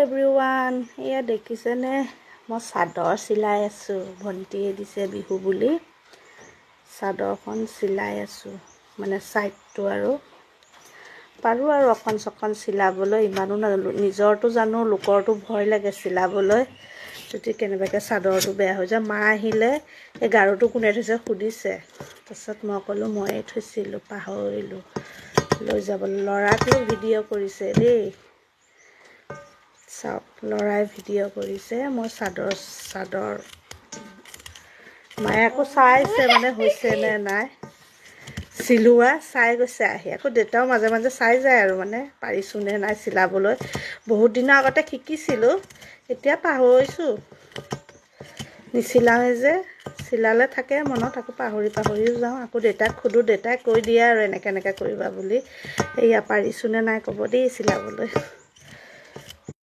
Everyone, এয়া দেখিছেনে মই চাদৰ চিলাই আছোঁ। ভণ্টিয়ে দিছে বিহু বুলি চাদৰখন চিলাই আছোঁ, মানে ছাইডটো আৰু পাৰোঁ আৰু অকণ চকণ চিলাবলৈ। ইমানো নিজৰটো জানো, লোকৰটো ভয় লাগে চিলাবলৈ, যদি কেনেবাকৈ চাদৰটো বেয়া হৈ যায়। মা আহিলে এই গাৰুটো কোনে থৈছে সুধিছে, তাৰপিছত মই ক'লোঁ ময়ে থৈছিলোঁ, পাহৰিলোঁ লৈ যাবলৈ। ল'ৰাকো ভিডিঅ' কৰিছে দেই, চাওক ল'ৰাই ভিডিঅ' কৰিছে মই চাদৰ মায়ে আকৌ চাইছে, মানে হৈছেনে নাই চিলোৱা চাই গৈছে আহি। আকৌ দেউতাও মাজে মাজে চাই যায় আৰু, মানে পাৰিছোঁনে নাই চিলাবলৈ। বহুত দিনৰ আগতে শিকিছিলোঁ, এতিয়া পাহৰিছোঁ, নিচিলাওঁৱে যে। চিলালে থাকে মনত, আকৌ পাহৰিও যাওঁ। আকৌ দেউতাক সোধোঁ, দেউতাই কৈ দিয়ে আৰু এনেকৈ কৰিবা বুলি। এয়া পাৰিছোঁনে নাই ক'ব দেই চিলাবলৈ।